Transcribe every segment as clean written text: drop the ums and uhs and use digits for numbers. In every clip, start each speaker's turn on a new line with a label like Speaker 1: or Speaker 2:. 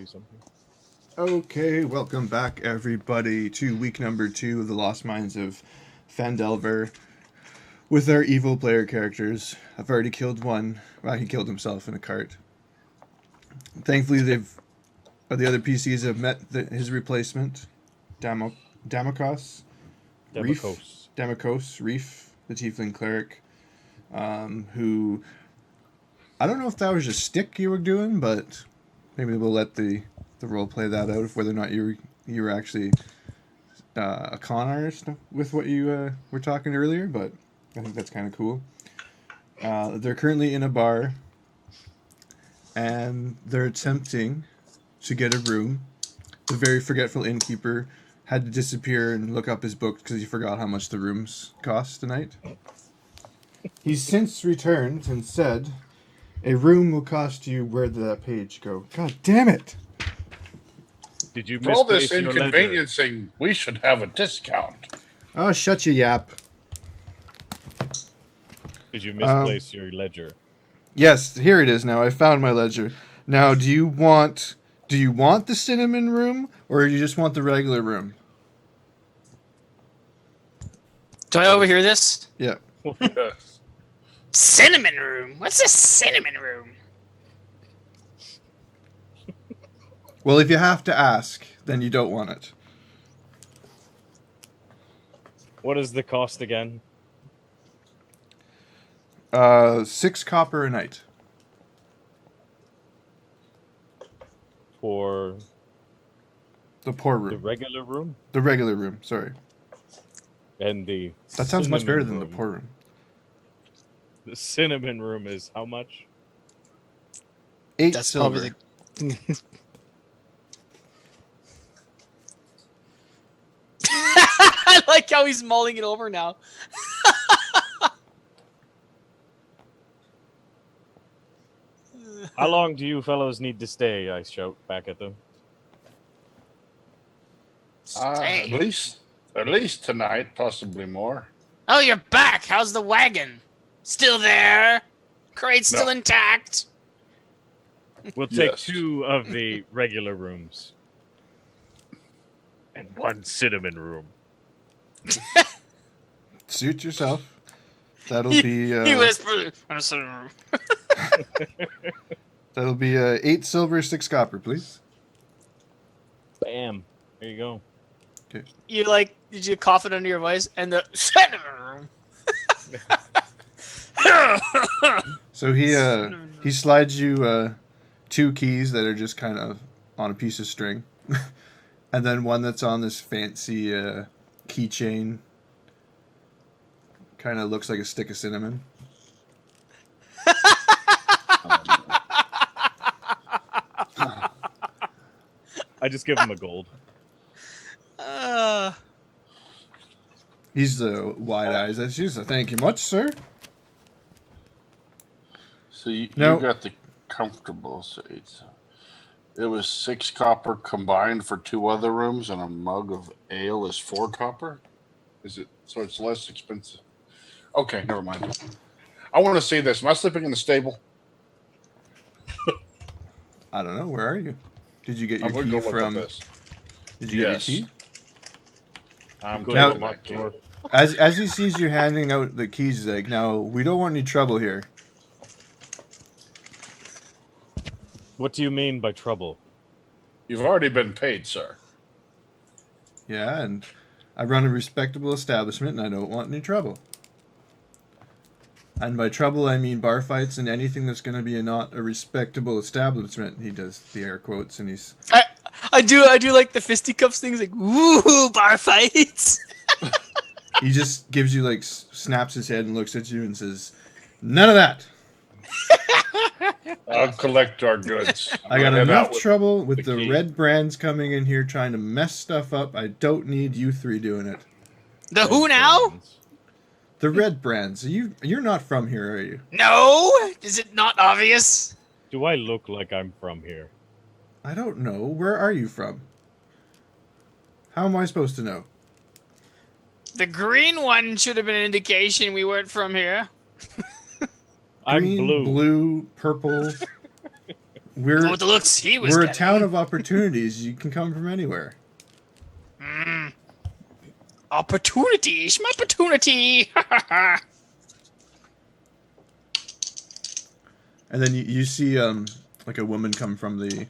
Speaker 1: you something.
Speaker 2: Okay, welcome back everybody to week number 2 of the Lost Mines of Phandelver with our evil player characters. I've already killed one. Well, he killed himself in a cart. Thankfully, the other PCs have met his replacement, Damokos, Reef, the Tiefling cleric, who I don't know if that was just stick you were doing, but maybe we'll let the role play that out of whether or not you were actually a con artist with what you were talking earlier. But I think that's kind of cool. They're currently in a bar, and they're attempting to get a room. The very forgetful innkeeper had to disappear and look up his book because he forgot how much the rooms cost tonight. He's since returned and said, "A room will cost you..." Where did that page go? God damn it!
Speaker 1: Did you
Speaker 3: For all
Speaker 1: misplace
Speaker 3: this
Speaker 1: your ledger?
Speaker 3: inconveniencing, we should have a discount.
Speaker 2: Oh, shut your yap.
Speaker 1: Did you misplace your ledger?
Speaker 2: Yes, here it is now. I found my ledger. Now, do you want the cinnamon room, or do you just want the regular room?
Speaker 4: Do I overhear this?
Speaker 2: Yeah.
Speaker 3: Yes.
Speaker 4: Cinnamon room? What's a cinnamon room?
Speaker 2: Well, if you have to ask, then you don't want it.
Speaker 1: What is the cost again?
Speaker 2: 6 copper a night.
Speaker 1: For
Speaker 2: The poor
Speaker 1: the
Speaker 2: room.
Speaker 1: regular room?
Speaker 2: The regular room, sorry.
Speaker 1: And the
Speaker 2: That sounds much better than
Speaker 1: cinnamon
Speaker 2: the poor room.
Speaker 1: The cinnamon room is how much?
Speaker 2: 8
Speaker 4: That's
Speaker 2: silver.
Speaker 4: probably the... I like how he's mulling it over now.
Speaker 1: How long do you fellows need to stay? I shout back at them.
Speaker 3: At least tonight, possibly more.
Speaker 4: Oh, you're back. How's the wagon? Still there? Crate's still
Speaker 3: No.
Speaker 4: intact?
Speaker 1: We'll take
Speaker 3: Yes.
Speaker 1: 2 of the regular rooms. And 1 cinnamon room.
Speaker 2: Suit yourself. That'll
Speaker 4: He
Speaker 2: be
Speaker 4: whispered. "I'm a cinnamon room."
Speaker 2: that'll be 8 silver, 6 copper, please.
Speaker 1: Bam. There you go.
Speaker 4: You like, did you cough it under your voice? And the cinnamon room.
Speaker 2: So he slides you 2 keys that are just kind of on a piece of string, and then one that's on this fancy keychain. Kind of looks like a stick of cinnamon.
Speaker 1: I just give him a gold.
Speaker 2: He's wide eyes at you. So thank you much, sir.
Speaker 3: So you
Speaker 2: No.
Speaker 3: got the comfortable seats. It was 6 copper combined for 2 other rooms, and a mug of ale is 4 copper. Is it? So it's less expensive. Okay, never mind. I want to see this. Am I sleeping in the stable?
Speaker 2: I don't know. Where are you? Did you get your
Speaker 3: I'm going
Speaker 2: key
Speaker 3: to go look
Speaker 2: from?
Speaker 3: at this.
Speaker 2: Did you get your
Speaker 3: Yes.
Speaker 2: key?
Speaker 3: I'm
Speaker 1: Go
Speaker 3: going
Speaker 2: to
Speaker 3: to
Speaker 1: look
Speaker 3: my
Speaker 1: at
Speaker 3: key.
Speaker 2: As he sees you handing out the keys, he's like, "Now we don't want any trouble here."
Speaker 1: What do you mean by trouble?
Speaker 3: You've already been paid, sir.
Speaker 2: Yeah, and I run a respectable establishment, and I don't want any trouble. And by trouble, I mean bar fights and anything that's going to be not a respectable establishment. He does the air quotes, and he's...
Speaker 4: I do like the fisticuffs things, like, woo, bar fights.
Speaker 2: He just gives you, like, snaps his head and looks at you and says, "None of that.
Speaker 3: I'll collect our goods.
Speaker 2: I got
Speaker 3: Head out
Speaker 2: enough
Speaker 3: with
Speaker 2: trouble with the
Speaker 3: key.
Speaker 2: red brands coming in here trying to mess stuff up. I don't need you 3 doing it."
Speaker 4: The who now?
Speaker 2: The red brands. You're not from here, are you?
Speaker 4: No? Is it not obvious?
Speaker 1: Do I look like I'm from here?
Speaker 2: I don't know. Where are you from? How am I supposed to know?
Speaker 4: The green one should have been an indication we weren't from here.
Speaker 1: I'm
Speaker 2: Green,
Speaker 1: blue.
Speaker 2: blue, purple, We're
Speaker 4: What the looks he was
Speaker 2: we're a
Speaker 4: getting.
Speaker 2: town of opportunities. You can come from anywhere.
Speaker 4: Opportunity. My opportunity.
Speaker 2: And then you see like a woman come from the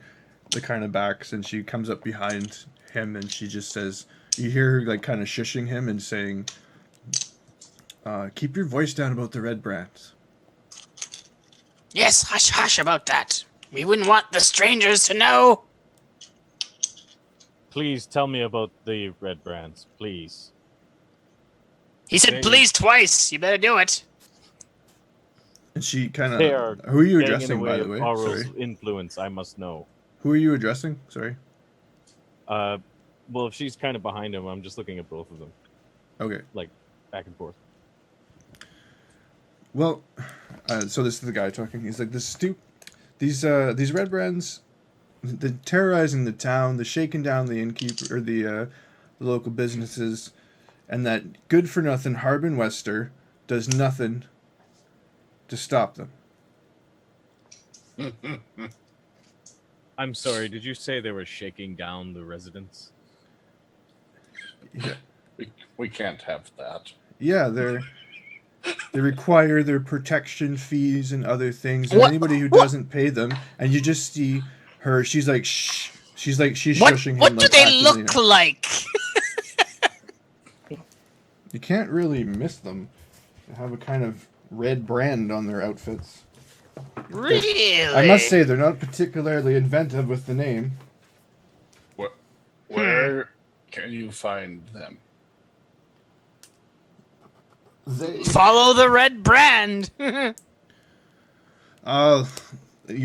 Speaker 2: kind of backs, and she comes up behind him, and she just says, you hear her like kind of shushing him and saying, keep your voice down about the red brands.
Speaker 4: Yes, hush, hush about that. We wouldn't want the strangers to know.
Speaker 1: Please tell me about the red brands, please.
Speaker 4: He said
Speaker 1: They-
Speaker 4: please twice. You better do it.
Speaker 2: And she kind
Speaker 1: They are
Speaker 2: of... Who are you
Speaker 1: Getting in
Speaker 2: addressing,
Speaker 1: the
Speaker 2: by
Speaker 1: way
Speaker 2: the
Speaker 1: of
Speaker 2: way?
Speaker 1: Aurel's
Speaker 2: Sorry.
Speaker 1: influence, I must know.
Speaker 2: Who are you addressing? Sorry.
Speaker 1: Well, if she's kind of behind him, I'm just looking at both of them,
Speaker 2: Okay.
Speaker 1: like back and forth.
Speaker 2: Well, so this is the guy talking. He's like, these red brands, they're terrorizing the town, they're shaking down the innkeeper, or the local businesses, and that good-for-nothing Harbin Wester does nothing to stop them.
Speaker 1: I'm sorry, did you say they were shaking down the residents?
Speaker 2: Yeah,
Speaker 3: We can't have that.
Speaker 2: yeah, they require their protection fees and other things, and
Speaker 4: What?
Speaker 2: anybody who
Speaker 4: What?
Speaker 2: doesn't pay them, and you just see her, she's like, shh, she's
Speaker 4: What?
Speaker 2: shushing him.
Speaker 4: What do
Speaker 2: like,
Speaker 4: they
Speaker 2: actively,
Speaker 4: look
Speaker 2: you know.
Speaker 4: like?
Speaker 2: You can't really miss them. They have a kind of red brand on their outfits.
Speaker 4: Really?
Speaker 2: I must say, they're not particularly inventive with the name.
Speaker 3: Where can you find them?
Speaker 2: They...
Speaker 4: Follow the red brand.
Speaker 2: You'll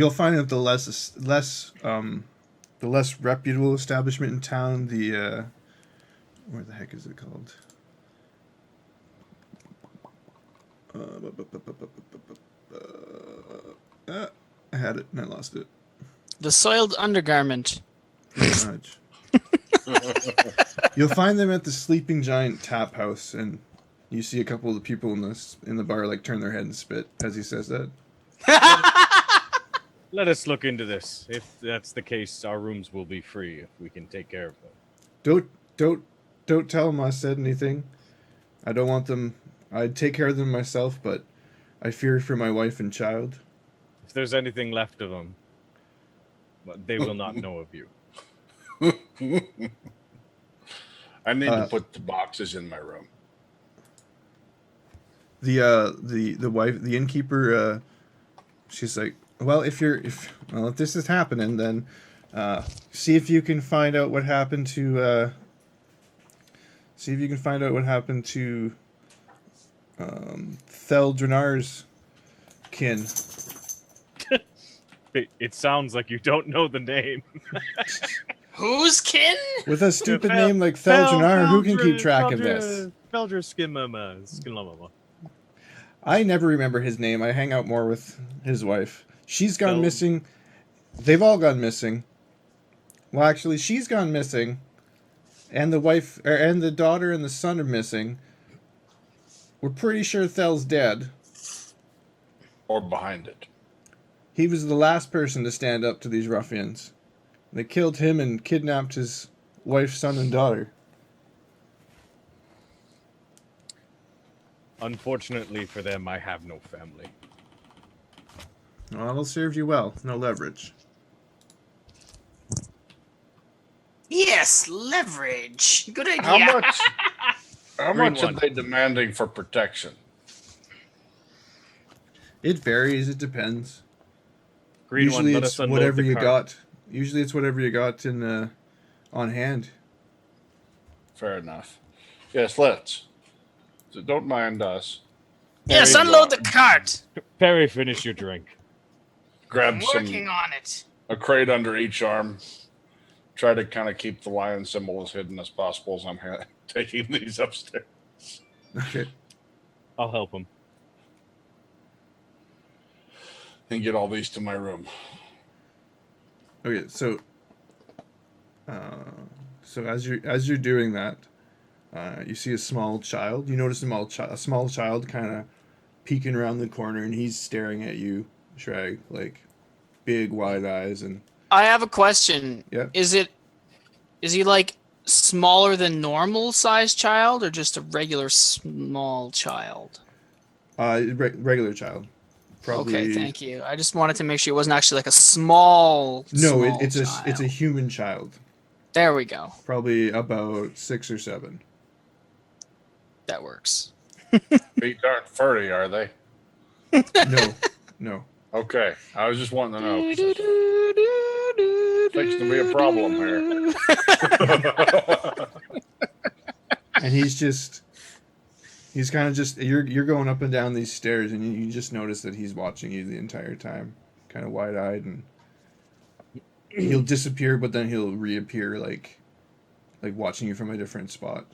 Speaker 2: find that the less reputable establishment in town, where the heck is it called? I had it and I lost it.
Speaker 4: The soiled undergarment.
Speaker 2: Pretty much. You'll find them at the Sleeping Giant Tap House, and you see a couple of the people in the bar like turn their head and spit as he says that.
Speaker 1: Let us look into this. If that's the case, our rooms will be free if we can take care of them.
Speaker 2: Don't tell them I said anything. I don't want them. I'd take care of them myself, but I fear for my wife and child.
Speaker 1: If there's anything left of them, but they will not know of you.
Speaker 3: I need to put the boxes in my room.
Speaker 2: The wife, the innkeeper, she's like, well, if this is happening, then see if you can find out what happened to Theldrenar's kin.
Speaker 1: It sounds like you don't know the name.
Speaker 4: Whose kin?
Speaker 2: With a stupid name like Theldrenar, who can keep track of this?
Speaker 1: Feldre Skimama.
Speaker 2: I never remember his name. I hang out more with his wife. She's gone
Speaker 1: Feld-
Speaker 2: missing. They've all gone missing. Well, actually, she's gone missing, and the wife, and the daughter and the son are missing. We're pretty sure Thel's dead.
Speaker 3: Or behind it.
Speaker 2: He was the last person to stand up to these ruffians. They killed him and kidnapped his wife, son, and daughter.
Speaker 1: Unfortunately for them, I have no family.
Speaker 2: Well, it'll serve you well. No leverage.
Speaker 4: Yes, leverage. Good idea.
Speaker 3: How much? How
Speaker 1: Green
Speaker 3: much are
Speaker 1: one.
Speaker 3: they demanding for protection?
Speaker 2: It varies. It depends.
Speaker 1: Green
Speaker 2: Usually
Speaker 1: one, let
Speaker 2: it's
Speaker 1: us unload
Speaker 2: whatever
Speaker 1: the
Speaker 2: you
Speaker 1: cart.
Speaker 2: got. Usually it's whatever you got in on hand.
Speaker 3: Fair enough. Yes, let's. So don't mind us.
Speaker 4: Yes,
Speaker 3: There you
Speaker 4: unload
Speaker 3: go.
Speaker 4: the cart.
Speaker 1: Perry, finish your drink.
Speaker 3: Grab
Speaker 4: I'm
Speaker 3: some
Speaker 4: working on it.
Speaker 3: a crate under each arm. Try to kind of keep the lion symbol as hidden as possible as I'm taking these upstairs.
Speaker 2: Okay.
Speaker 1: I'll help him.
Speaker 3: And get all these to my room.
Speaker 2: Okay. So as you're doing that, you see a small child. You notice a small child kind of peeking around the corner, and he's staring at you, Sragg, like big wide eyes, and
Speaker 4: I have a question.
Speaker 2: yeah.
Speaker 4: Is he like smaller than normal sized child or just a regular small child?
Speaker 2: Regular child. Probably.
Speaker 4: Okay, thank you. I just wanted to make sure it wasn't actually like a small.
Speaker 2: No,
Speaker 4: small
Speaker 2: it's
Speaker 4: child.
Speaker 2: it's a human child.
Speaker 4: There we go.
Speaker 2: Probably about 6 or 7.
Speaker 4: That works.
Speaker 3: Feet aren't furry, are they?
Speaker 2: No.
Speaker 3: Okay, I was just wanting to know. 'Cause it's fixing to be a problem here.
Speaker 2: And he's kind of just you're going up and down these stairs, and you just notice that he's watching you the entire time, kind of wide eyed, and he'll disappear, but then he'll reappear like watching you from a different spot.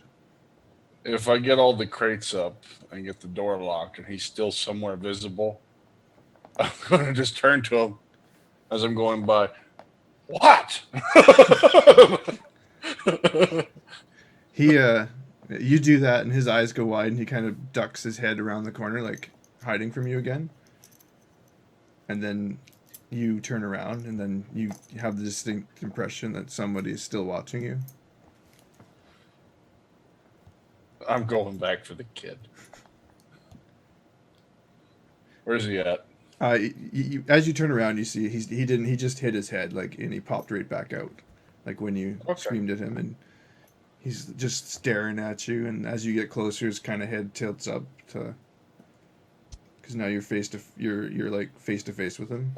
Speaker 3: If I get all the crates up and get the door locked and he's still somewhere visible, I'm going to just turn to him as I'm going by. What?
Speaker 2: You do that, and his eyes go wide, and he kind of ducks his head around the corner, like hiding from you again. And then you turn around, and then you have the distinct impression that somebody is still watching you.
Speaker 3: I'm going back for the kid. Where's he at?
Speaker 2: As you turn around, you see he just hit his head, like, and he popped right back out, like when you screamed at him, and he's just staring at you. And as you get closer, his kind of head tilts up to, because now you're like face to face with him.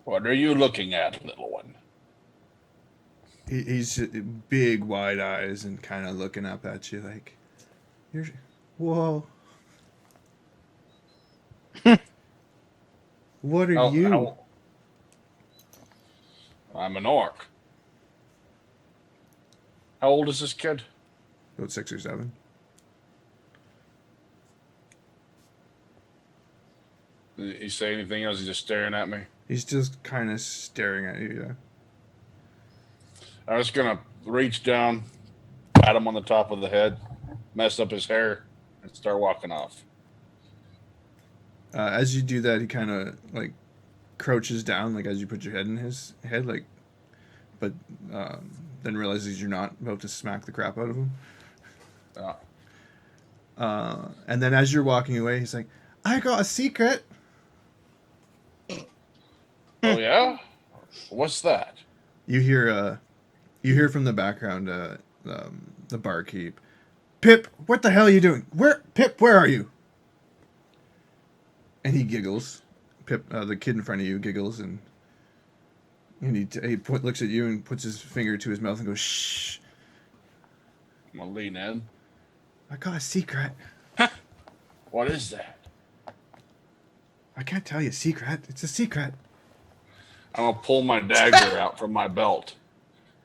Speaker 3: What are you looking at, little one?
Speaker 2: He's big wide eyes and kind of looking up at you like, whoa. What are you?
Speaker 3: I'm an orc. How old is this kid?
Speaker 2: About 6 or 7.
Speaker 3: Did he say anything else? He's just staring at me.
Speaker 2: He's just kind of staring at you, yeah.
Speaker 3: I'm just going to reach down, pat him on the top of the head, mess up his hair, and start walking off.
Speaker 2: As you do that, he kind of like crouches down, like as you put your head in his head, like, but then realizes you're not about to smack the crap out of him. And then as you're walking away, he's like, "I got a secret."
Speaker 3: Oh yeah? What's that?
Speaker 2: You hear from the background the barkeep, "Pip, what the hell are you doing? Where are you?" And he giggles. Pip, the kid in front of you, giggles, and he looks at you and puts his finger to his mouth and goes, "Shh."
Speaker 3: I'm going to lean in.
Speaker 2: "I got a secret."
Speaker 3: What is that?
Speaker 2: "I can't tell you a secret. It's a secret."
Speaker 3: I'm going to pull my dagger out from my belt.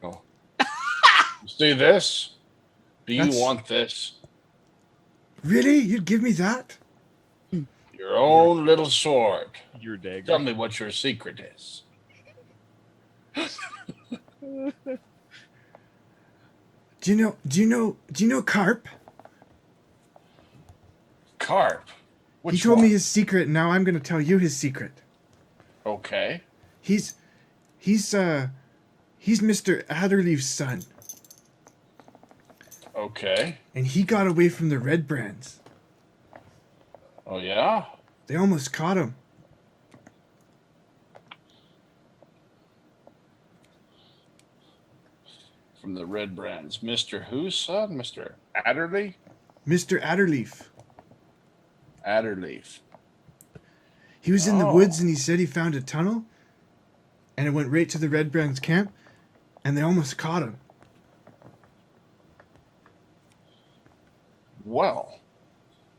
Speaker 3: Go. See this? Do you want this?
Speaker 2: "Really? You'd give me that?"
Speaker 3: Your own little sword.
Speaker 1: Your dagger.
Speaker 3: Tell me what your secret is.
Speaker 2: Do you know Carp?
Speaker 3: Carp? Which
Speaker 2: He told
Speaker 3: one?
Speaker 2: me his secret, and now I'm going to tell you his secret.
Speaker 3: Okay.
Speaker 2: He's Mr. Adderleaf's son,
Speaker 3: Okay.
Speaker 2: and he got away from the Red Brands.
Speaker 3: Oh, yeah?
Speaker 2: They almost caught him.
Speaker 3: From the Red Brands. Mr. whose son? Mr. Adderley?
Speaker 2: Mr. Adderleaf.
Speaker 3: Adderleaf.
Speaker 2: He was in the
Speaker 3: Oh.
Speaker 2: woods, and he said he found a tunnel, and it went right to the Red Brands camp, and they almost caught him.
Speaker 3: Well,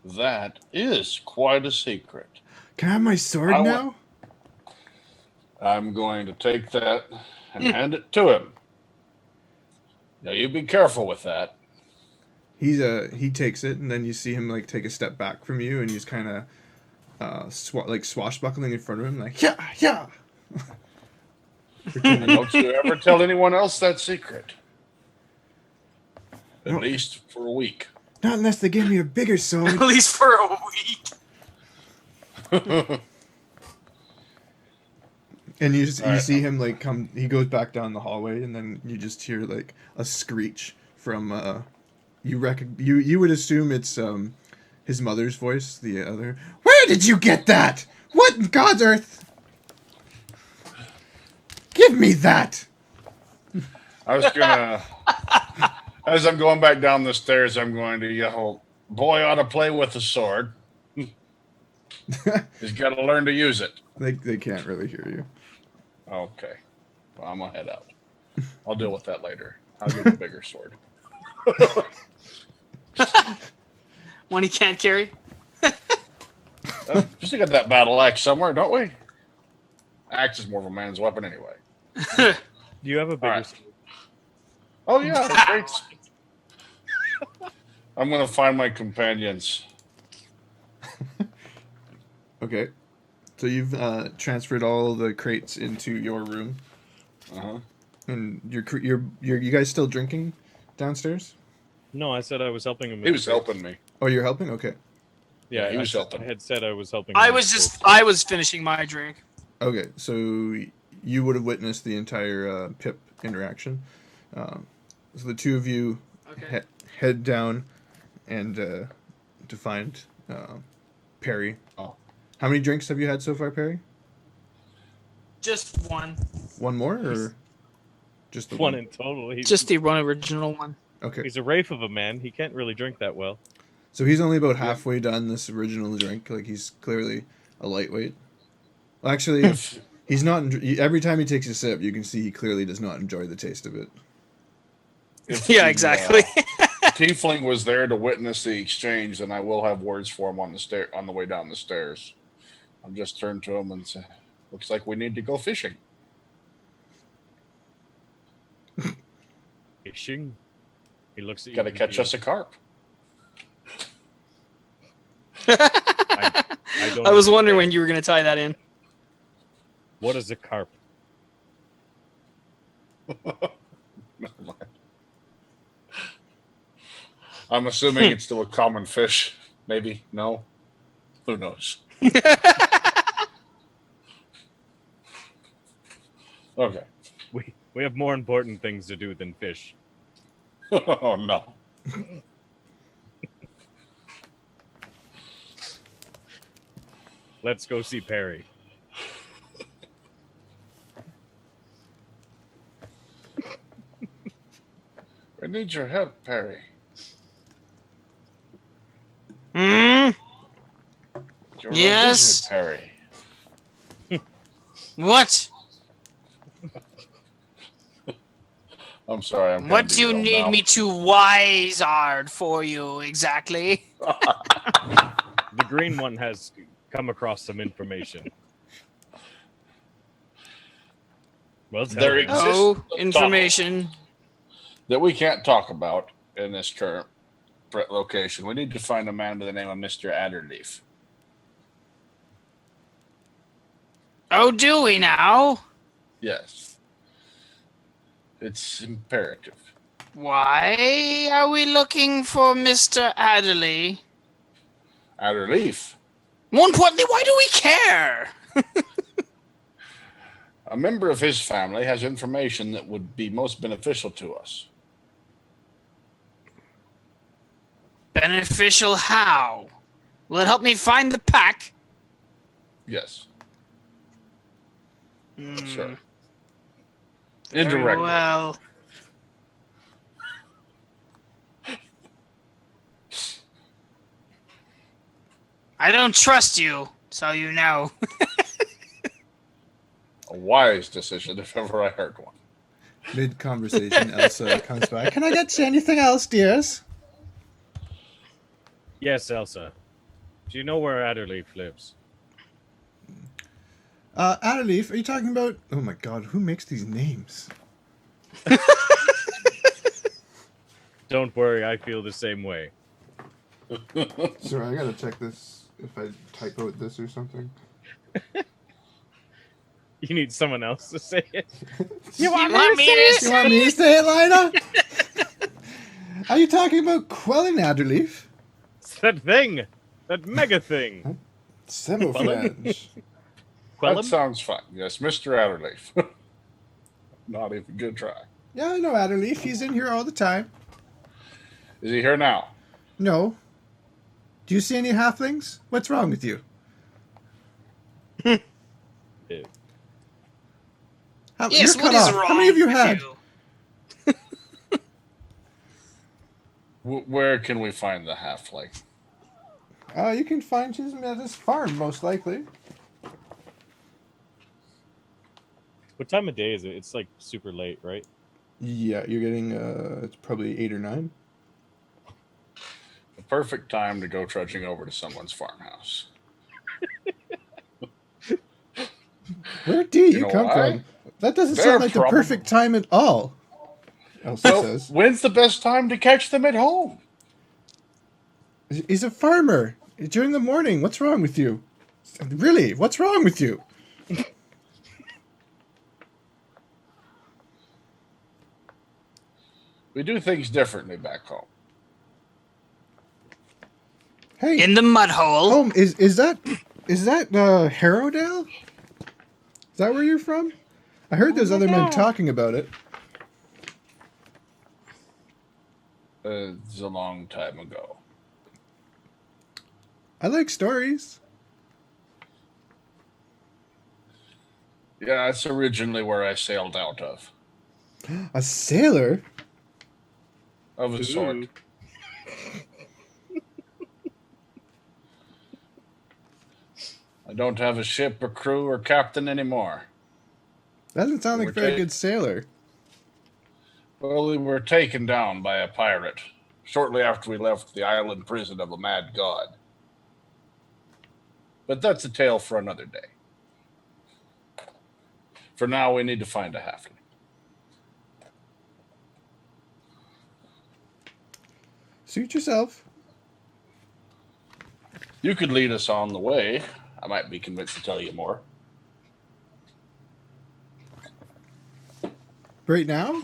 Speaker 3: that is quite a secret.
Speaker 2: Can I have my sword now?
Speaker 3: I'm going to take that and hand it to him. Now, you be careful with that.
Speaker 2: He takes it, and then you see him like take a step back from you, and he's kind of swashbuckling in front of him, like yeah.
Speaker 3: And don't you ever tell anyone else that secret. At
Speaker 2: No.
Speaker 3: least for a week.
Speaker 2: Not unless they give me a bigger sword.
Speaker 4: At least for a week.
Speaker 2: And you
Speaker 3: All right.
Speaker 2: see him like come. He goes back down the hallway, and then you just hear like a screech from. You would assume it's his mother's voice. The other. Where did you get that? What in God's earth? Give me that.
Speaker 3: I was gonna, as I'm going back down the stairs, I'm going to yell, "Boy ought to play with a sword. He's got to learn to use it."
Speaker 2: They can't really hear you.
Speaker 3: Okay, well, I'm gonna head out. I'll deal with that later. I'll get a bigger sword.
Speaker 4: One he can't carry.
Speaker 3: Just got that battle axe somewhere, don't we? Axe is more of a man's weapon anyway.
Speaker 1: Do you have a bigger
Speaker 3: right.
Speaker 1: sword?
Speaker 3: Oh yeah, that's great. I'm gonna find my companions.
Speaker 2: Okay. So you've transferred all the crates into your room,
Speaker 3: Uh-huh.
Speaker 2: and you guys still drinking downstairs?
Speaker 1: No, I said I was helping him.
Speaker 3: He was helping me.
Speaker 2: Oh, you're helping. Okay.
Speaker 1: Yeah,
Speaker 3: he was helping.
Speaker 1: I had said I was helping.
Speaker 4: I
Speaker 1: him
Speaker 4: was
Speaker 1: with
Speaker 4: I was finishing my drink.
Speaker 2: Okay. So you would have witnessed the entire Pip interaction. So the two of you
Speaker 4: Okay.
Speaker 2: head down and to find Parry.
Speaker 3: Oh.
Speaker 2: How many drinks have you had so far, Parry?
Speaker 4: Just one.
Speaker 2: One more, or just the
Speaker 1: one in total. He's,
Speaker 4: Just the one original one.
Speaker 2: Okay.
Speaker 1: he's a wraith of a man. He can't really drink that well.
Speaker 2: So he's only about halfway done this original drink. Like, he's clearly a lightweight. Well, actually, he's not. Every time he takes a sip, you can see he clearly does not enjoy the taste of it.
Speaker 3: If
Speaker 4: Yeah,
Speaker 3: the,
Speaker 4: exactly.
Speaker 3: Tiefling was there to witness the exchange, then I will have words for him on the way down the stairs. I'll just turn to him and say, "Looks like we need to go fishing."
Speaker 1: Fishing. He looks at you.
Speaker 3: Got to catch us a carp.
Speaker 1: I don't
Speaker 4: I was wondering
Speaker 1: understand.
Speaker 4: when you were going to tie that in.
Speaker 1: What is a carp?
Speaker 3: I'm assuming it's still a common fish. Maybe. No? Who knows? Okay.
Speaker 1: We have more important things to do than fish.
Speaker 3: Oh, no.
Speaker 1: Let's go see Parry.
Speaker 3: I need your help, Parry.
Speaker 4: Hmm?
Speaker 3: You're
Speaker 4: Yes?
Speaker 3: a wizard, Parry.
Speaker 4: What?
Speaker 3: I'm sorry. I'm
Speaker 4: What do you need me to wise-ard for you exactly?
Speaker 1: The green one has come across some information. Well, tell
Speaker 3: There
Speaker 1: me.
Speaker 3: exists
Speaker 4: Oh,
Speaker 3: a
Speaker 4: information.
Speaker 3: that we can't talk about in this current location. We need to find a man by the name of Mr. Adderleaf.
Speaker 4: Oh, do we now?
Speaker 3: Yes. It's imperative.
Speaker 4: Why are we looking for Mr. Adderley?
Speaker 3: Adderleaf,
Speaker 4: More importantly, why do we care?
Speaker 3: a member of his family, has information that would be most beneficial to us.
Speaker 4: Beneficial how? Will it help me find the pack?
Speaker 3: Yes,
Speaker 4: Hmm,
Speaker 3: sure.
Speaker 4: very
Speaker 3: Indirectly.
Speaker 4: well. I don't trust you, so you know.
Speaker 3: A wise decision, if ever I heard one.
Speaker 2: Mid conversation, Elsa comes by. Can I get you anything else, dears?
Speaker 1: Yes, Elsa. Do you know where Adderleaf lives?
Speaker 2: Adderleaf, are you talking about? Oh my God, who makes these names?
Speaker 1: Don't worry, I feel the same way.
Speaker 2: Sorry, I gotta check this if I type out this or something.
Speaker 1: You need someone else to say it.
Speaker 4: You want me to
Speaker 2: You want me to say it, Lina? Are you talking about quelling Adderleaf?
Speaker 1: It's that thing! That mega thing!
Speaker 2: Semiflange.
Speaker 1: quell
Speaker 3: That
Speaker 1: him?
Speaker 3: sounds fun. Yes, Mr. Adderleaf. Not even good try.
Speaker 2: Yeah, I know Adderleaf. He's in here all the time.
Speaker 3: Is he here now?
Speaker 2: No. Do you see any halflings? What's wrong with you?
Speaker 1: Eh,
Speaker 4: Yes,
Speaker 2: You're
Speaker 4: what
Speaker 2: cut
Speaker 4: is
Speaker 2: off.
Speaker 4: wrong
Speaker 2: How many have you
Speaker 4: with
Speaker 2: had?
Speaker 4: you?
Speaker 3: Where can we find the halfling?
Speaker 2: You can find him at his farm, most likely.
Speaker 1: What time of day is it? It's like super late, right?
Speaker 2: Yeah, you're getting, it's probably 8 or 9.
Speaker 3: The perfect time to go trudging over to someone's farmhouse.
Speaker 2: Where do you
Speaker 3: know
Speaker 2: come
Speaker 3: why?
Speaker 2: from? That doesn't
Speaker 3: They're
Speaker 2: sound like the perfect time at all, Elsa
Speaker 3: Well,
Speaker 2: says.
Speaker 3: when's the best time to catch them at home?
Speaker 2: He's a farmer. During the morning. What's wrong with you? Really, what's wrong with you?
Speaker 3: We do things differently back home.
Speaker 2: Hey,
Speaker 4: In the mud hole.
Speaker 2: home, is that Harrowdale? Is that where you're from? I heard those other men talking about it.
Speaker 3: It's a long time ago.
Speaker 2: I like stories.
Speaker 3: Yeah, it's originally where I sailed out of.
Speaker 2: A sailor?
Speaker 3: Of a sort.
Speaker 1: Ooh.
Speaker 3: I don't have a ship or crew or captain anymore.
Speaker 2: That doesn't sound like a very good sailor.
Speaker 3: Well, we were taken down by a pirate shortly after we left the island prison of a mad god. But that's a tale for another day. For now, we need to find a halfling.
Speaker 2: Suit yourself.
Speaker 3: You could lead us on the way. I might be convinced to tell you more.
Speaker 2: Right now?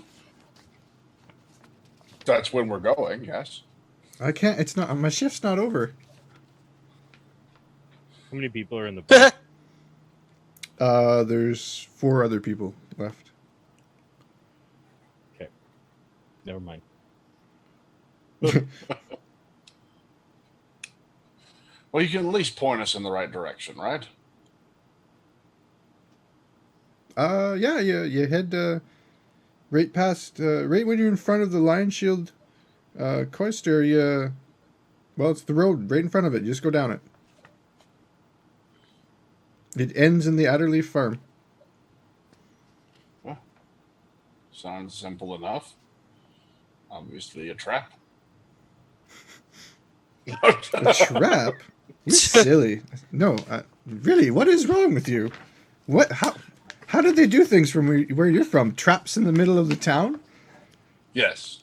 Speaker 3: That's when we're going, yes.
Speaker 2: I can't. It's not. My shift's not over.
Speaker 1: How many people are in the boat?
Speaker 2: There's 4 other people left.
Speaker 1: Okay. Never mind.
Speaker 3: Well, you can at least point us in the right direction, right?
Speaker 2: Yeah, you head right past, right when you're in front of the Lion Shield cloister. Well, it's the road right in front of it. You just go down it. It ends in the Adderleaf farm.
Speaker 3: Sounds simple enough. Obviously, a trap.
Speaker 2: A trap? You're silly. No, really, what is wrong with you? What? How did they do things from where you're from? Traps in the middle of the town?
Speaker 3: Yes.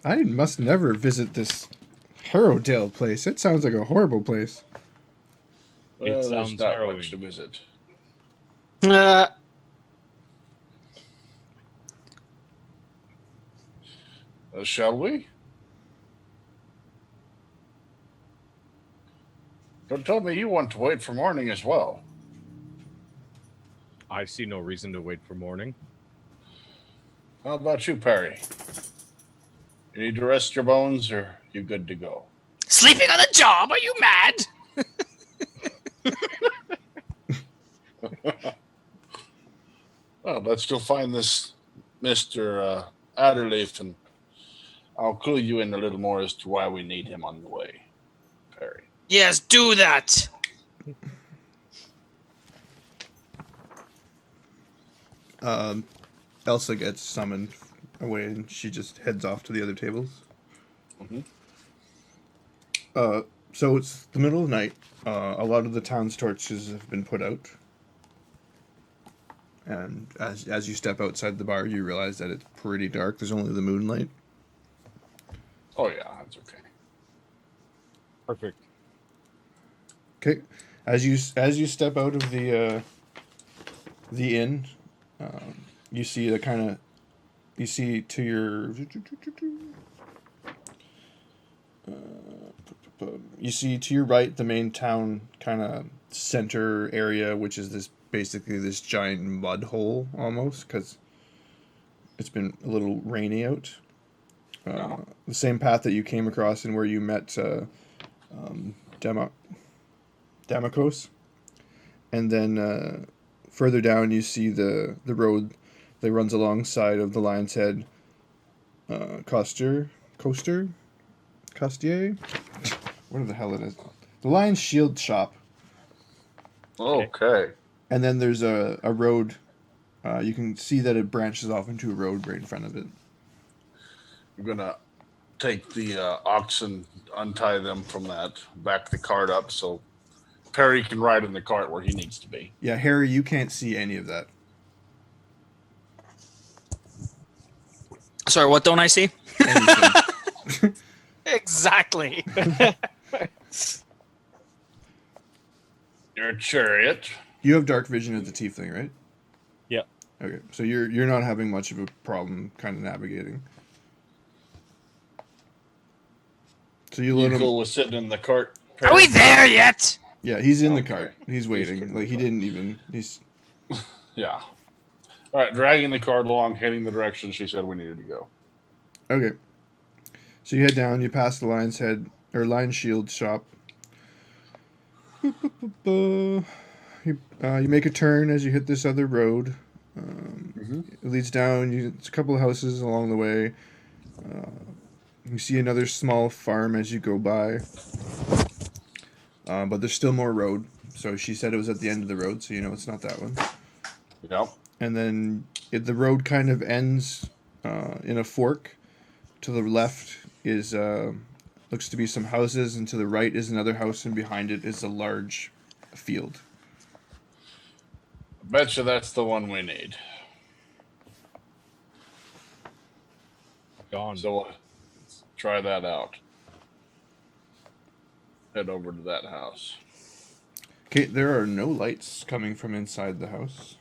Speaker 2: I must never visit this Harrowdale place. It sounds like a horrible place.
Speaker 3: Well, there's
Speaker 1: sounds
Speaker 3: not
Speaker 1: harrowing.
Speaker 3: much to visit. Shall we? Don't tell me you want to wait for morning as well.
Speaker 1: I see no reason to wait for morning.
Speaker 3: How about you, Parry? You need to rest your bones, or you good to go?
Speaker 4: Sleeping on the job? Are you mad?
Speaker 3: Well, let's go find this Mr. Adderleaf, and I'll clue you in a little more as to why we need him on the way, Parry.
Speaker 4: Yes, do that.
Speaker 2: Elsa gets summoned away, and she just heads off to the other tables.
Speaker 3: Mm-hmm.
Speaker 2: So it's the middle of the night. A lot of the town's torches have been put out. And as you step outside the bar, you realize that it's pretty dark. There's only the moonlight.
Speaker 3: Oh, yeah, that's okay.
Speaker 1: Perfect.
Speaker 2: Okay, as you step out of the inn, you see you see to your you see to your right the main town kind of center area, which is basically this giant mud hole almost, because it's been a little rainy out. The same path that you came across and where you met Damokos. And then further down you see the road that runs alongside of the Lion's Head Costier? What the hell it is? The Lion's Shield shop.
Speaker 3: Okay.
Speaker 2: And then there's a road. You can see that it branches off into a road right in front of it.
Speaker 3: I'm gonna take the oxen, untie them from that, back the cart up so Parry can ride in the cart where he needs to be.
Speaker 2: Yeah, Harry, you can't see any of that.
Speaker 4: Sorry, what don't I see?
Speaker 2: Anything.
Speaker 4: Exactly.
Speaker 3: Your chariot.
Speaker 2: You have dark vision as the tiefling, right?
Speaker 1: Yeah.
Speaker 2: Okay, so you're not having much of a problem kind of navigating. So you let him.
Speaker 3: Eagle was sitting in the cart.
Speaker 4: Are we there yet?
Speaker 2: Yeah, he's in the
Speaker 3: Okay.
Speaker 2: cart. He's waiting. Like he didn't even. He's.
Speaker 3: Yeah. All right, dragging the cart along, heading the direction she said we needed to go.
Speaker 2: Okay. So you head down. You pass the Lion's Head or Lion's Shield shop. You make a turn as you hit this other road. It leads down. It's a couple of houses along the way. You see another small farm as you go by. But there's still more road. So she said it was at the end of the road, so you know it's not that one.
Speaker 3: Yep.
Speaker 2: And then the road kind of ends in a fork. To the left is looks to be some houses, and to the right is another house, and behind it is a large field.
Speaker 3: Bet you that's the one we need.
Speaker 1: Gone.
Speaker 3: So let's try that out. Head over to that house.
Speaker 2: Okay, there are no lights coming from inside the house.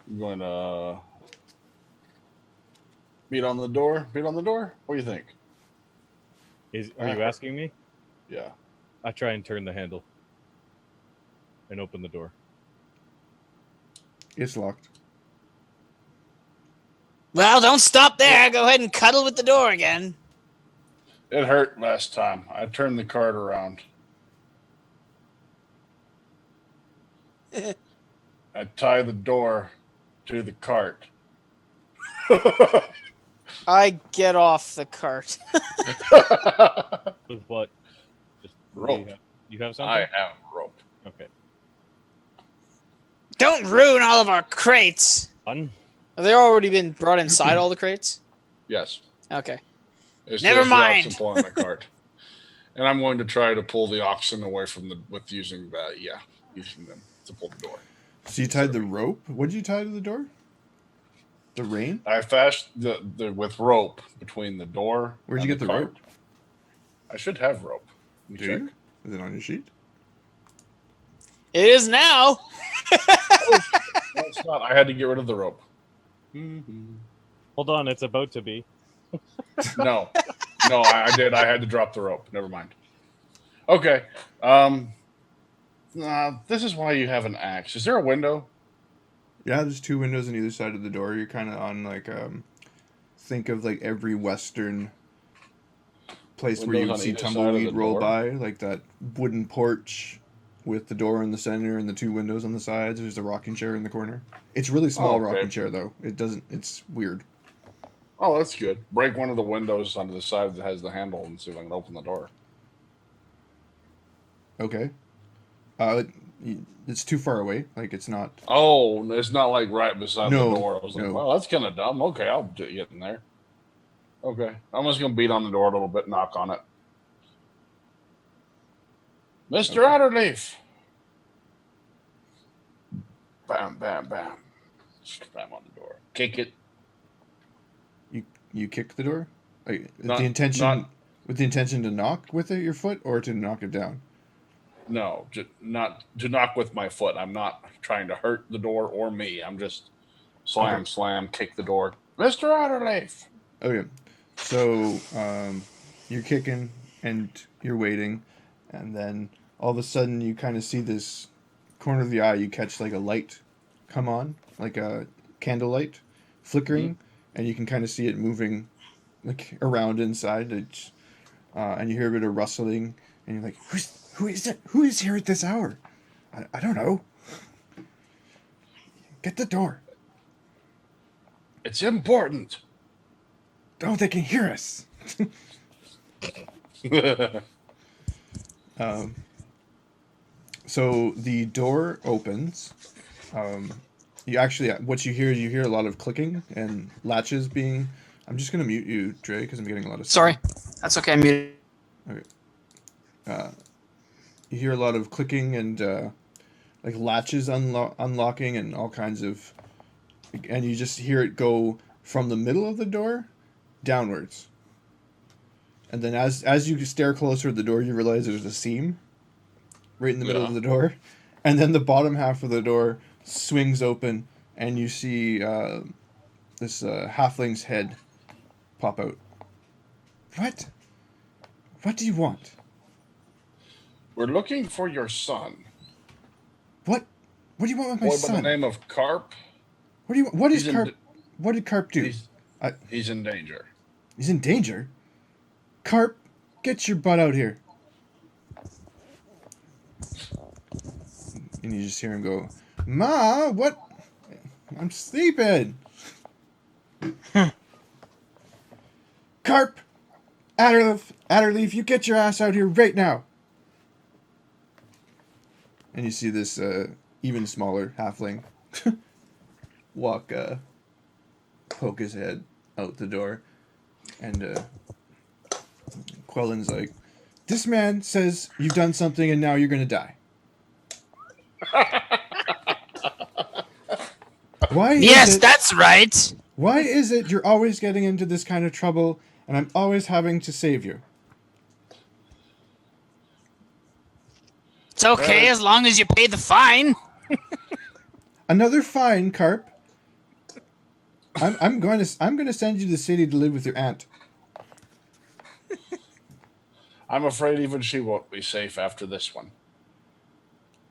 Speaker 3: I'm going to beat on the door. Beat on the door? What do you think?
Speaker 1: Are you asking me?
Speaker 3: Yeah.
Speaker 1: I try and turn the handle and open the door.
Speaker 2: It's locked.
Speaker 4: Well, don't stop there. Go ahead and cuddle with the door again.
Speaker 3: It hurt last time. I turned the cart around. I tie the door to the cart.
Speaker 4: I get off the cart.
Speaker 1: With what? Just
Speaker 3: Rope.
Speaker 1: You have something?
Speaker 3: I have rope.
Speaker 1: Okay.
Speaker 4: Don't ruin all of our crates.
Speaker 1: Fun.
Speaker 4: Have they already been brought inside all the crates?
Speaker 3: Yes.
Speaker 4: Okay.
Speaker 3: It's
Speaker 4: Never
Speaker 3: just the
Speaker 4: mind.
Speaker 3: oxen pulling the cart. And I'm going to try to pull the oxen away from using them to pull the door.
Speaker 2: So you tied the rope? What did you tie to the door? The rein?
Speaker 3: I fast the with rope between the door.
Speaker 2: Where'd you
Speaker 3: and
Speaker 2: get the
Speaker 3: cart.
Speaker 2: rope?
Speaker 3: I should have rope. Let me
Speaker 2: Do
Speaker 3: check.
Speaker 2: you? Is it on your sheet?
Speaker 4: It is now.
Speaker 3: No, it's not. I had to get rid of the rope.
Speaker 1: Hold on, it's about to be.
Speaker 3: No, I did. I had to drop the rope. Never mind. Okay. This is why you have an axe. Is there a window?
Speaker 2: Yeah, there's two windows on either side of the door. You're kind of on like think of like every Western place where you
Speaker 3: Windows
Speaker 2: would
Speaker 3: on
Speaker 2: see
Speaker 3: either side of
Speaker 2: tumbleweed
Speaker 3: the
Speaker 2: roll
Speaker 3: door?
Speaker 2: by, like that wooden porch with the door in the center and the two windows on the sides. There's a rocking chair in the corner. It's really small
Speaker 3: Okay.
Speaker 2: rocking chair though. It's weird.
Speaker 3: Oh, that's good. Break one of the windows onto the side that has the handle and see if I can open the door.
Speaker 2: Okay. It's too far away. Like it's not.
Speaker 3: Oh, it's not like right beside
Speaker 2: No,
Speaker 3: the door. I was like,
Speaker 2: no.
Speaker 3: well, that's kind of dumb. Okay, I'll get in there. Okay. I'm just going to beat on the door a little bit, knock on it. Mr. Otterleaf. Bam, bam, bam. Bam on the door. Kick it.
Speaker 2: You kick the door, like with
Speaker 3: Not-
Speaker 2: the intention
Speaker 3: not-
Speaker 2: with the intention to knock with it, your foot or to knock it down.
Speaker 3: No, not to knock with my foot. I'm not trying to hurt the door or me. I'm just slam,
Speaker 2: Okay.
Speaker 3: slam, kick the door. Mr. Otterleaf.
Speaker 2: Okay, so you're kicking and you're waiting, and then all of a sudden you kind of see this corner of the eye. You catch like a light come on, like a candlelight flickering, and you can kind of see it moving like around inside. And you hear a bit of rustling, and you're like, who is it? Who is here at this hour? I don't know. Get the door.
Speaker 3: It's important.
Speaker 2: Oh, they can hear us. So the door opens. You actually, what you hear a lot of clicking and latches being. I'm just gonna mute you, Dre, because I'm getting a lot of.
Speaker 4: Sorry, that's okay. I'm muted.
Speaker 2: Okay. You hear a lot of clicking and like latches unlocking and all kinds of, and you just hear it go from the middle of the door downwards. And then as you stare closer at the door, you realize there's a seam right in the middle of the door. And then the bottom half of the door swings open, and you see this halfling's head pop out. What? What do you want?
Speaker 3: We're looking for your son.
Speaker 2: What? What do you want with my
Speaker 3: Boy
Speaker 2: son?
Speaker 3: by the name of Carp.
Speaker 2: What do you? What is
Speaker 3: He's
Speaker 2: Carp? What did Carp do?
Speaker 3: He's in danger.
Speaker 2: He's in danger. Carp, get your butt out here. And you just hear him go, Ma, what? I'm sleeping. Carp, Adderleaf, you get your ass out here right now. And you see this even smaller halfling walk, poke his head out the door. And Quellen's like, this man says you've done something and now you're going to die.
Speaker 4: Yes, that's right.
Speaker 2: Why is it you're always getting into this kind of trouble and I'm always having to save you?
Speaker 4: It's okay as long as you pay the fine.
Speaker 2: Another fine, Carp. I'm going to send you to the city to live with your aunt.
Speaker 3: I'm afraid even she won't be safe after this one.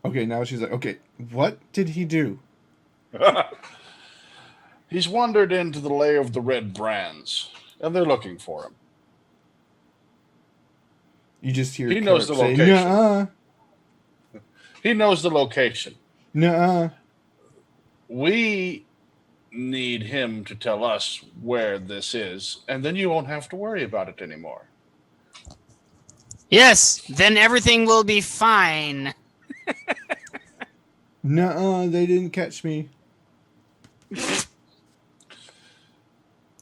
Speaker 2: Okay, now she's like, okay, what did he do?
Speaker 3: He's wandered into the lair of the Red Brands, and they're looking for him.
Speaker 2: You just hear
Speaker 3: He knows
Speaker 2: Carp
Speaker 3: the
Speaker 2: say,
Speaker 3: location.
Speaker 2: Nuh-uh.
Speaker 3: He knows the location.
Speaker 2: Nuh-uh.
Speaker 3: We need him to tell us where this is, and then you won't have to worry about it anymore.
Speaker 4: Yes, then everything will be fine.
Speaker 2: Nuh-uh, they didn't catch me.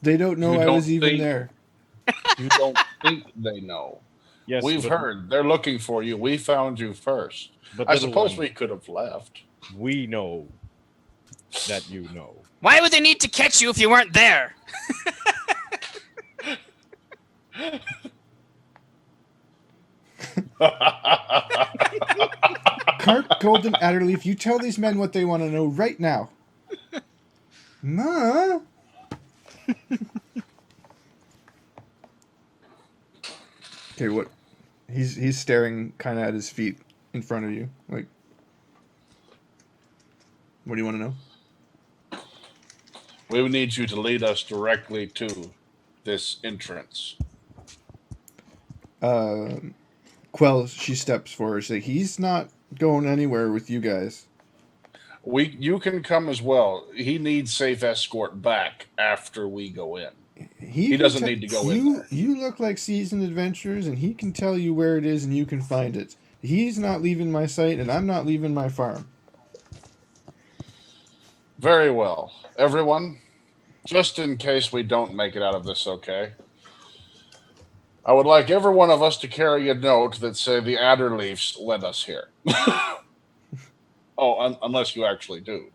Speaker 2: They don't know I was even there.
Speaker 3: You don't think they know.
Speaker 1: Yes,
Speaker 3: We've heard. They're looking for you. We found you first.
Speaker 1: But
Speaker 3: I
Speaker 1: little
Speaker 3: suppose
Speaker 1: one,
Speaker 3: we could have left.
Speaker 1: we know that you know.
Speaker 4: Why would they need to catch you if you weren't there?
Speaker 2: Carp, Golden, Adderleaf, you tell these men what they want to know right now. Ma? Okay, what? He's staring kind of at his feet in front of you. Like, what do you want to know?
Speaker 3: We would need you to lead us directly to this entrance.
Speaker 2: Quell, she steps forward. She's like, he's not going anywhere with you guys.
Speaker 3: You can come as well. He needs safe escort back after we go in. He doesn't need to go in there.
Speaker 2: You look like seasoned adventurers, and he can tell you where it is, and you can find it. He's not leaving my sight, and I'm not leaving my farm.
Speaker 3: Very well. Everyone, just in case we don't make it out of this okay, I would like every one of us to carry a note that say the Adderleafs led us here. Unless you actually do.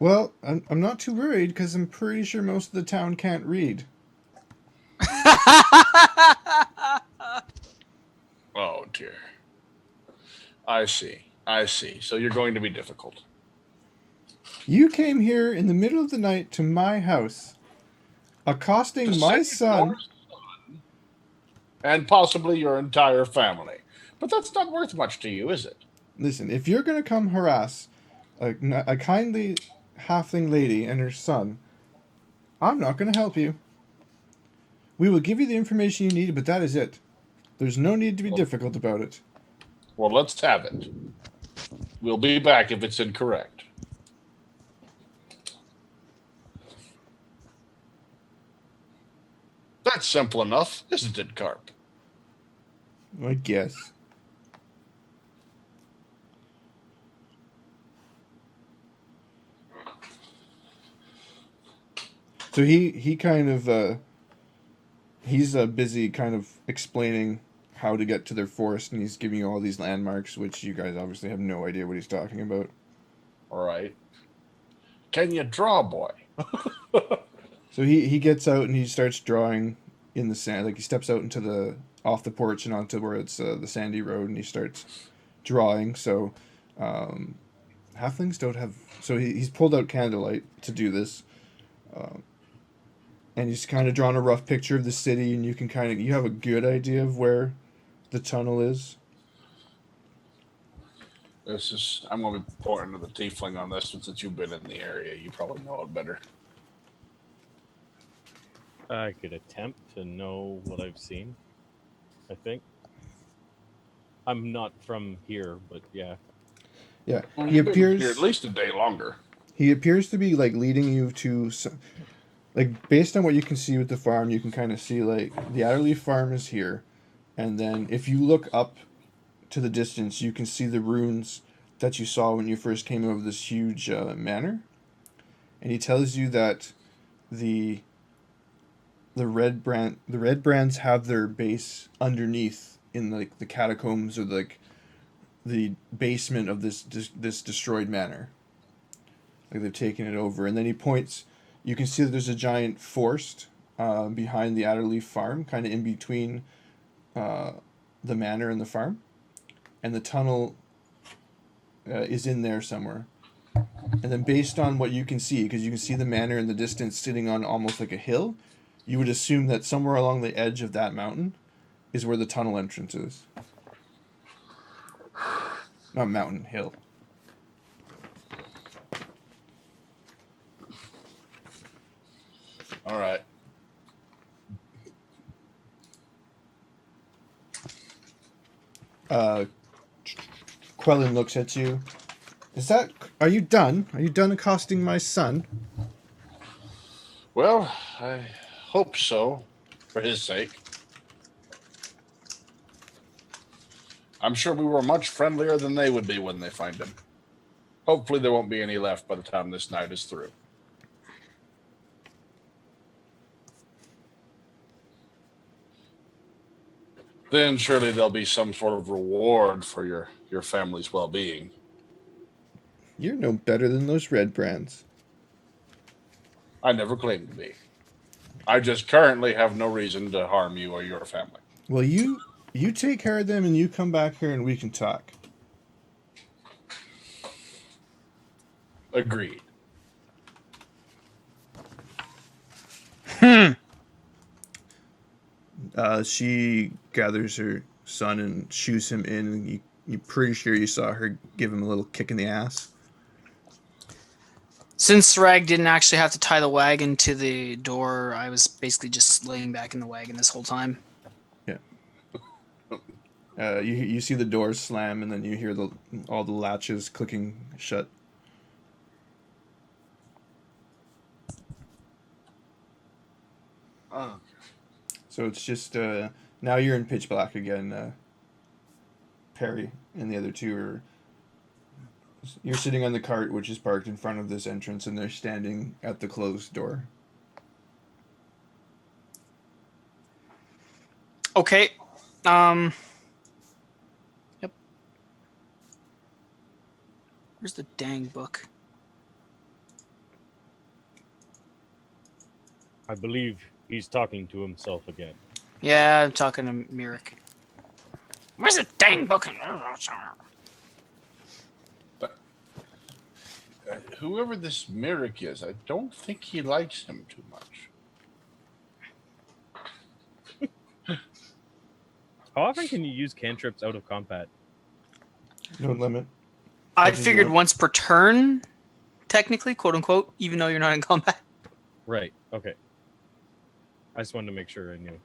Speaker 2: Well, I'm not too worried, because I'm pretty sure most of the town can't read.
Speaker 3: Oh, dear. I see. So you're going to be difficult.
Speaker 2: You came here in the middle of the night to my house, Accosting
Speaker 3: To
Speaker 2: my
Speaker 3: save
Speaker 2: son.
Speaker 3: your son and possibly your entire family. But that's not worth much to you, is it?
Speaker 2: Listen, if you're gonna come harass a kindly halfling lady and her son, I'm not gonna help you. We will give you the information you need, but that is it. There's no need to be difficult about it.
Speaker 3: Well, let's have it. We'll be back if it's incorrect. That's simple enough, isn't it, Carp?
Speaker 2: I guess. So he kind of he's busy kind of explaining how to get to their forest, and he's giving you all these landmarks, which you guys obviously have no idea what he's talking about.
Speaker 3: All right. Can you draw, boy?
Speaker 2: So he gets out and he starts drawing in the sand. Like he steps out into the off the porch and onto where it's the sandy road, and he starts drawing. So halflings don't have. So he's pulled out candlelight to do this, and he's kind of drawn a rough picture of the city, and you have a good idea of where the tunnel is.
Speaker 3: I'm going to be pointing to the tiefling on this one since you've been in the area. You probably know it better.
Speaker 1: I could attempt to know what I've seen. I think. I'm not from here, but yeah.
Speaker 2: Yeah,
Speaker 3: Well,
Speaker 2: he
Speaker 3: you've been
Speaker 2: appears
Speaker 3: here at least a day longer.
Speaker 2: He appears to be like leading you to, like based on what you can see with the farm, you can kind of see like the Adderley farm is here, and then if you look up to the distance, you can see the ruins that you saw when you first came over this huge manor, and he tells you that the red brands have their base underneath in like the catacombs or like the basement of this destroyed manor. Like they've taken it over, and then he points. You can see that there's a giant forest behind the Adderley farm, kind of in between the manor and the farm, and the tunnel is in there somewhere. And then, based on what you can see, because you can see the manor in the distance sitting on almost like a hill, you would assume that somewhere along the edge of that mountain is where the tunnel entrance is. Not mountain, hill.
Speaker 3: All right.
Speaker 2: Quellen looks at you. Are you done? Are you done accosting my son?
Speaker 3: Well, I hope so, for his sake. I'm sure we were much friendlier than they would be when they find him. Hopefully there won't be any left by the time this night is through. Then surely there'll be some sort of reward for your family's well-being.
Speaker 2: You're no better than those red brands.
Speaker 3: I never claimed to be. I just currently have no reason to harm you or your family.
Speaker 2: Well, you take care of them and you come back here and we can talk.
Speaker 3: Agreed.
Speaker 2: She gathers her son and shoos him in, and you're pretty sure you saw her give him a little kick in the ass.
Speaker 4: Since Sragg didn't actually have to tie the wagon to the door, I was basically just laying back in the wagon this whole time.
Speaker 2: Yeah. You see the doors slam, and then you hear all the latches clicking shut.
Speaker 3: Oh.
Speaker 2: So it's just now you're in pitch black again. Parry and the other two are. You're sitting on the cart, which is parked in front of this entrance, and they're standing at the closed door.
Speaker 4: Okay. Yep. Where's the dang book?
Speaker 1: I believe he's talking to himself again.
Speaker 4: Yeah, I'm talking to Mirik. Where's the dang book?
Speaker 3: Whoever this Mirik is, I don't think he likes him too much.
Speaker 1: How often can you use cantrips out of combat?
Speaker 2: No limit.
Speaker 4: I
Speaker 2: What do you
Speaker 4: figured
Speaker 2: want?
Speaker 4: once per turn, technically, quote unquote, even though you're not in combat.
Speaker 1: Right. Okay. I just wanted to make sure I knew.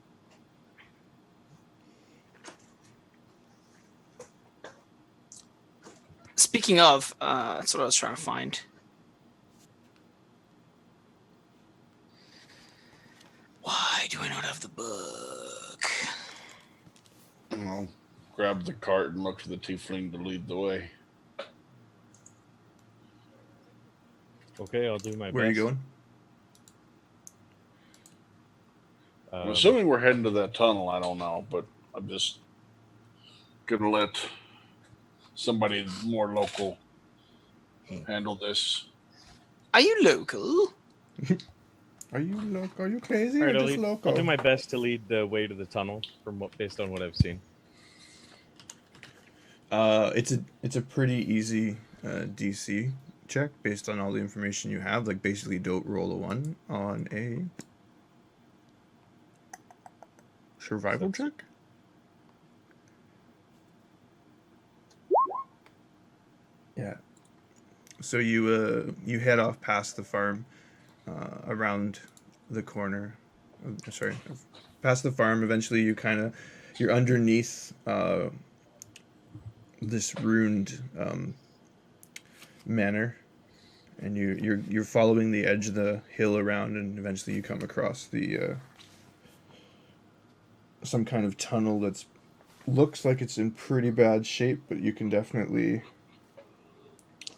Speaker 4: Speaking of, that's what I was trying to find. Why do I not have the book?
Speaker 3: I'll grab the cart and look for the tiefling to lead the way.
Speaker 1: Okay, I'll do my
Speaker 2: Where are you
Speaker 1: best.
Speaker 2: going?
Speaker 3: I'm assuming we're heading to that tunnel. I don't know, but I'm just gonna let somebody more local handle this.
Speaker 4: Are you local?
Speaker 2: Are you local? Are you crazy
Speaker 1: All right,
Speaker 2: or just local?
Speaker 1: I'll do my best to lead the way to the tunnel based on what I've seen.
Speaker 2: It's a pretty easy DC check based on all the information you have. Like basically, don't roll a 1 on a survival check. Yeah. So you head off past the farm, around the corner. Sorry, past the farm. Eventually, you're underneath this ruined manor, and you're following the edge of the hill around, and eventually you come across the some kind of tunnel that's looks like it's in pretty bad shape, but you can definitely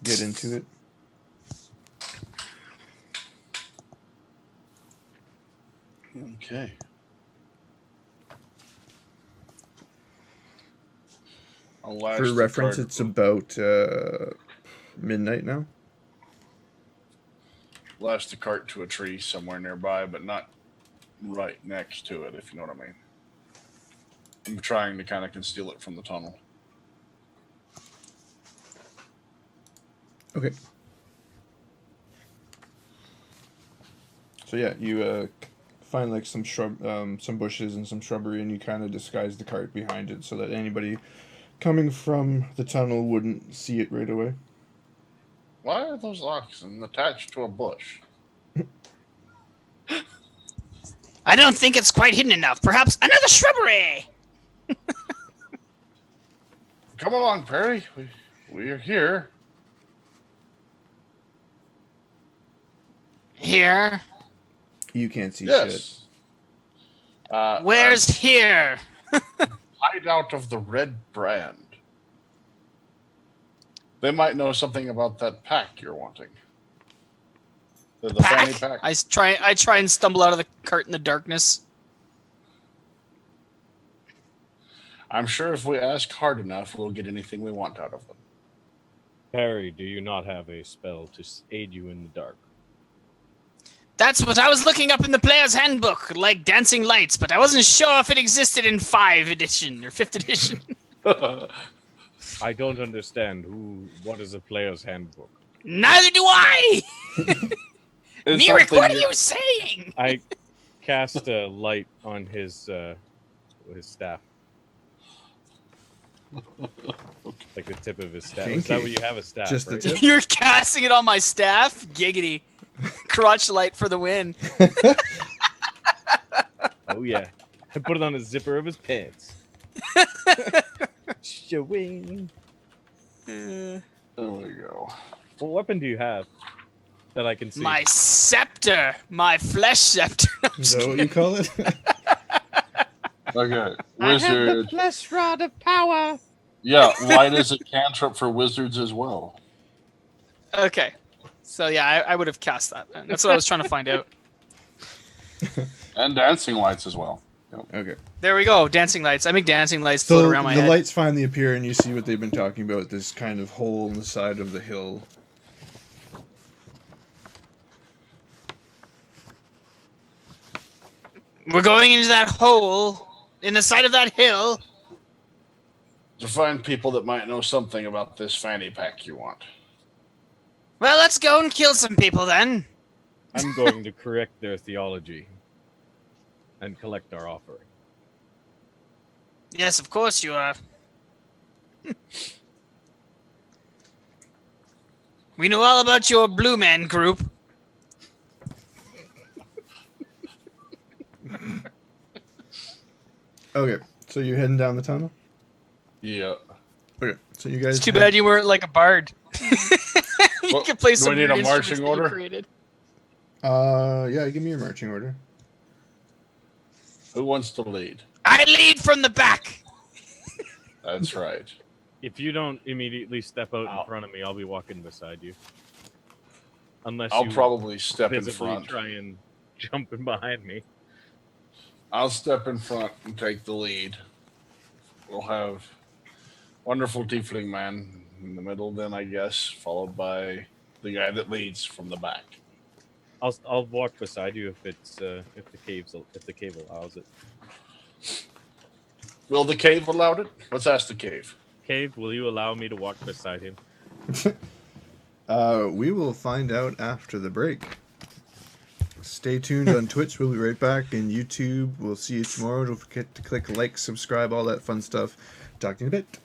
Speaker 2: get into it.
Speaker 3: Okay.
Speaker 2: For reference, it's about midnight now.
Speaker 3: Lash the cart to a tree somewhere nearby, but not right next to it, if you know what I mean. I'm trying to kind of conceal it from the tunnel.
Speaker 2: Okay. So yeah, you find like some some bushes and some shrubbery, and you kind of disguise the cart behind it so that anybody coming from the tunnel wouldn't see it right away.
Speaker 3: Why are those oxen attached to a bush?
Speaker 4: I don't think it's quite hidden enough. Perhaps another shrubbery.
Speaker 3: Come along, Parry. We are here.
Speaker 4: Here.
Speaker 2: You can't see shit.
Speaker 3: Yes.
Speaker 4: Where's here?
Speaker 3: Hideout of the Red Brand. They might know something about that pack you're wanting. The fanny pack.
Speaker 4: I try and stumble out of the cart in the darkness.
Speaker 3: I'm sure if we ask hard enough, we'll get anything we want out of them.
Speaker 1: Parry, do you not have a spell to aid you in the dark?
Speaker 4: That's what I was looking up in the player's handbook, like dancing lights, but I wasn't sure if it existed in 5th edition or 5th edition.
Speaker 1: I don't understand what is a player's handbook.
Speaker 4: Neither do I!
Speaker 3: It's
Speaker 4: Merrick,
Speaker 3: something
Speaker 4: what are
Speaker 3: you-
Speaker 4: you saying?
Speaker 1: I cast a light on his staff. Like the tip of his staff. Is that
Speaker 2: Kinky.
Speaker 1: what you have, a staff?
Speaker 2: Just the
Speaker 1: right?
Speaker 2: tip?
Speaker 4: You're casting it on my staff? Giggity. Crotch light for the win.
Speaker 1: Oh yeah. I put it on the zipper of his pants. Showing.
Speaker 3: There we go.
Speaker 1: What weapon do you have that I can see?
Speaker 4: My scepter. My flesh scepter.
Speaker 2: Is that what you call it?
Speaker 3: Okay. Wizard.
Speaker 1: flesh rod of power.
Speaker 3: Yeah, light is a cantrip for wizards as well.
Speaker 4: Okay. So yeah, I would have cast that. That's what I was trying to find out.
Speaker 3: And dancing lights as well. Yep.
Speaker 2: Okay.
Speaker 4: There we go. Dancing lights. I make dancing lights
Speaker 2: So
Speaker 4: float around my
Speaker 2: the
Speaker 4: head.
Speaker 2: lights finally appear, and you see what they've been talking about, this kind of hole in the side of the hill.
Speaker 4: We're going into that hole in the side of that hill.
Speaker 3: To find people that might know something about this fanny pack you want.
Speaker 4: Well, let's go and kill some people then.
Speaker 1: I'm going to correct their theology and collect our offering.
Speaker 4: Yes, of course you are. We know all about your Blue Man group.
Speaker 2: Okay, so you're heading down the tunnel.
Speaker 3: Yeah.
Speaker 2: Okay, so you guys.
Speaker 4: It's too bad you weren't like a bard. You
Speaker 3: Well,
Speaker 4: could play
Speaker 3: do
Speaker 4: some
Speaker 3: we need
Speaker 4: weird
Speaker 3: a marching
Speaker 4: instruments that you
Speaker 3: order?
Speaker 4: created.
Speaker 2: Yeah, give me your marching order.
Speaker 3: Who wants to lead?
Speaker 4: I lead from the back.
Speaker 3: That's right.
Speaker 1: If you don't immediately step out
Speaker 3: Ow.
Speaker 1: in front of me, I'll be walking beside you. Unless
Speaker 3: I'll
Speaker 1: you
Speaker 3: probably step in
Speaker 1: visibly
Speaker 3: front.
Speaker 1: try and jump in behind me.
Speaker 3: I'll step in front and take the lead. We'll have wonderful tiefling man in the middle, then I guess, followed by the guy that leads from the back.
Speaker 1: I'll walk beside you if the cave allows it.
Speaker 3: Will the cave allow it? Let's ask the cave.
Speaker 1: Cave, will you allow me to walk beside him?
Speaker 2: We will find out after the break. Stay tuned on Twitch. We'll be right back. And YouTube, we'll see you tomorrow. Don't forget to click like, subscribe, all that fun stuff. Talk to you in a bit.